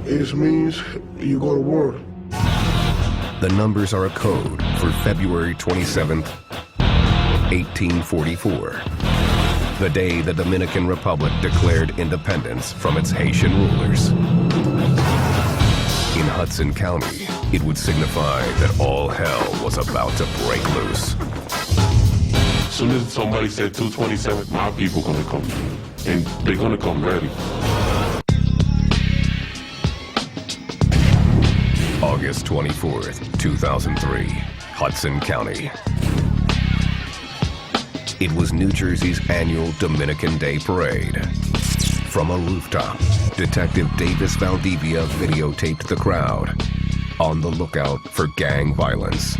It means you go to war. The numbers are a code for February 27th, 1844, the day the Dominican Republic declared independence from its Haitian rulers. In Hudson County, it would signify that all hell was about to break loose. As soon as somebody said 227, my people gonna come, and they're gonna come ready. August 24th, 2003, Hudson County. It was New Jersey's annual Dominican Day Parade. From a rooftop, Detective Davis Valdivia videotaped the crowd, on the lookout for gang violence.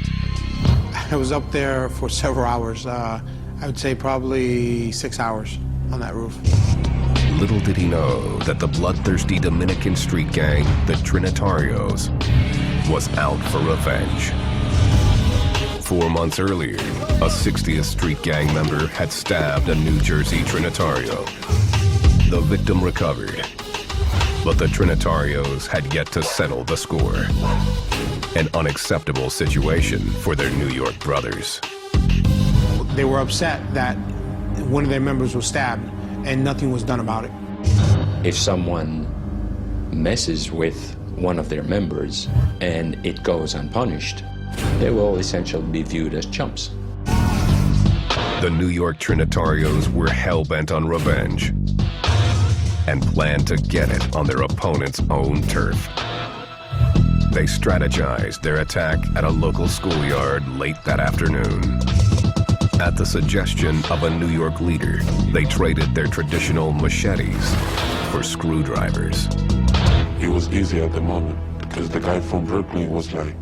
I was up there for several hours. I would say probably 6 hours on that roof. Little did he know that the bloodthirsty Dominican street gang, the Trinitarios, was out for revenge. 4 months earlier, a 60th Street gang member had stabbed a New Jersey Trinitario. The victim recovered, but the Trinitarios had yet to settle the score. An unacceptable situation for their New York brothers. They were upset that one of their members was stabbed and nothing was done about it. If someone messes with one of their members and it goes unpunished, they will essentially be viewed as chumps. The New York Trinitarios were hell-bent on revenge and planned to get it on their opponent's own turf. They strategized their attack at a local schoolyard late that afternoon. At the suggestion of a New York leader, they traded their traditional machetes for screwdrivers. It was easy at the moment, because the guy from Brooklyn was like,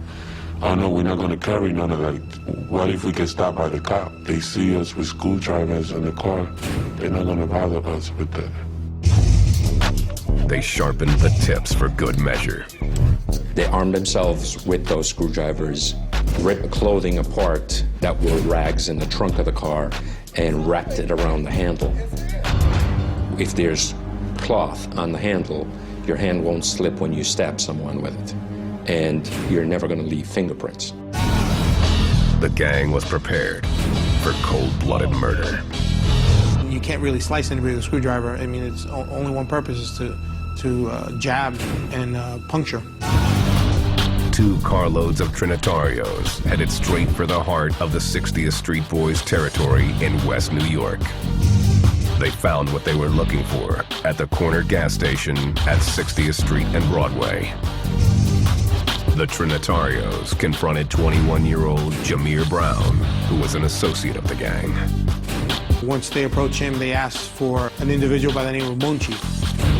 oh no, we're not gonna carry none of that. What if we get stopped by the cop? They see us with screwdrivers in the car, they're not gonna bother us with that. They sharpened the tips for good measure. They armed themselves with those screwdrivers, ripped clothing apart that were rags in the trunk of the car, and wrapped it around the handle. If there's cloth on the handle, your hand won't slip when you stab someone with it, and you're never going to leave fingerprints. The gang was prepared for cold-blooded murder. You can't really slice anybody with a screwdriver. I mean, it's only one purpose is to jab and puncture. 2 carloads of Trinitarios headed straight for the heart of the 60th Street Boys territory in West New York. They found what they were looking for at the corner gas station at 60th Street and Broadway. The Trinitarios confronted 21-year-old Jameer Brown, who was an associate of the gang. Once they approached him, they asked for an individual by the name of Munchi.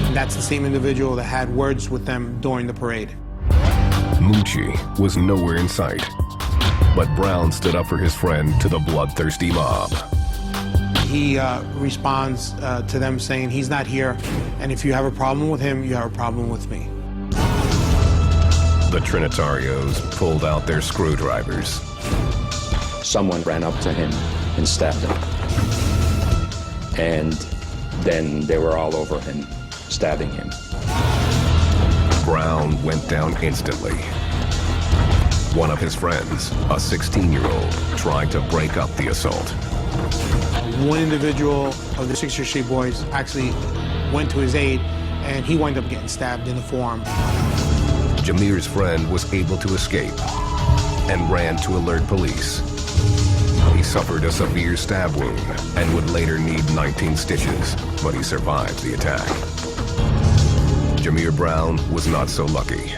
And that's the same individual that had words with them during the parade. Munchi was nowhere in sight, but Brown stood up for his friend to the bloodthirsty mob. He responds to them saying he's not here, and if you have a problem with him, you have a problem with me. The Trinitarios pulled out their screwdrivers. Someone ran up to him and stabbed him. And then they were all over him, stabbing him. Brown went down instantly. One of his friends, a 16-year-old, tried to break up the assault. One individual of the 60th Street Boys actually went to his aid, and he wound up getting stabbed in the forearm. Jameer's friend was able to escape and ran to alert police. He suffered a severe stab wound and would later need 19 stitches, but he survived the attack. Jameer Brown was not so lucky.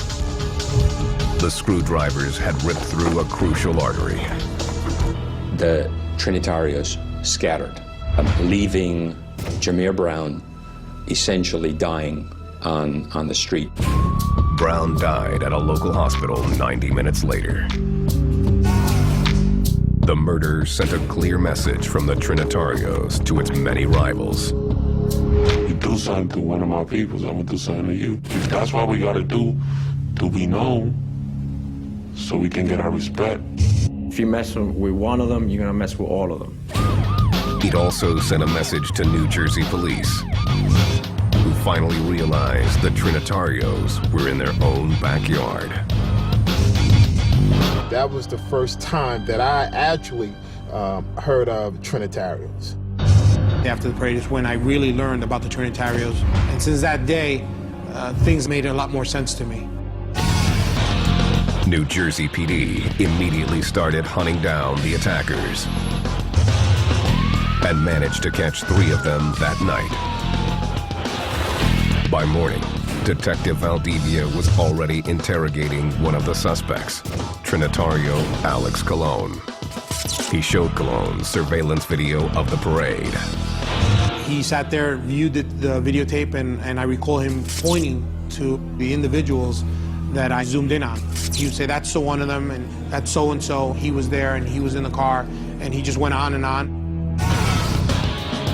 The screwdrivers had ripped through a crucial artery. The Trinitarios scattered, leaving Jameer Brown essentially dying on the street. Brown died at a local hospital 90 minutes later. The murder sent a clear message from the Trinitarios to its many rivals. You do something to one of my peoples, I'm gonna do something to you. If that's what we gotta do to be known, so we can get our respect. If you mess with one of them, you're gonna mess with all of them. It also sent a message to New Jersey police, who finally realized the Trinitarios were in their own backyard. That was the first time that I actually heard of Trinitarios. After the parade is when I really learned about the Trinitarios. And since that day, things made a lot more sense to me. New Jersey PD immediately started hunting down the attackers and managed to catch 3 of them that night. By morning, Detective Valdivia was already interrogating one of the suspects, Trinitario Alex Colon. He showed Colon surveillance video of the parade. He sat there, viewed the videotape, and I recall him pointing to the individuals that I zoomed in on. He would say, that's so one of them, and that's so-and-so. He was there, and he was in the car, and he just went on and on.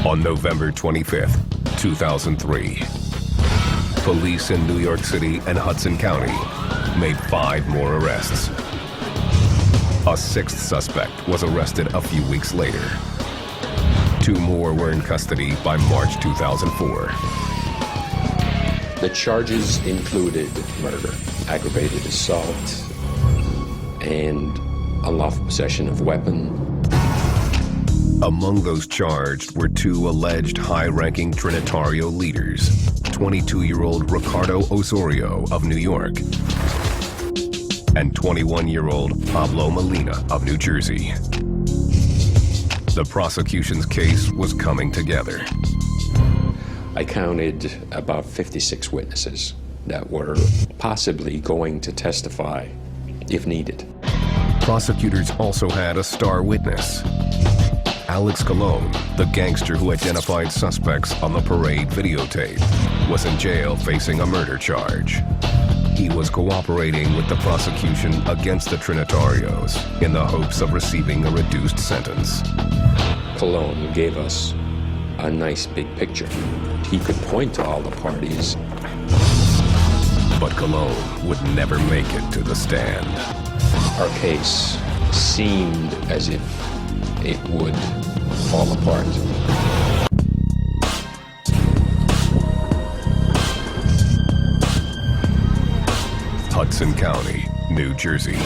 On November 25th, 2003, police in New York City and Hudson County made 5 more arrests. A 6th suspect was arrested a few weeks later. 2 more were in custody by March 2004. The charges included murder, aggravated assault, and unlawful possession of weapon. Among those charged were 2 alleged high-ranking Trinitario leaders, 22-year-old Ricardo Osorio of New York and 21-year-old Pablo Molina of New Jersey. The prosecution's case was coming together. I counted about 56 witnesses that were possibly going to testify if needed. Prosecutors also had a star witness. Alex Colon, the gangster who identified suspects on the parade videotape, was in jail facing a murder charge. He was cooperating with the prosecution against the Trinitarios in the hopes of receiving a reduced sentence. Colon gave us a nice big picture. He could point to all the parties. But Colon would never make it to the stand. Our case seemed as if it would fall apart. Hudson County, New Jersey.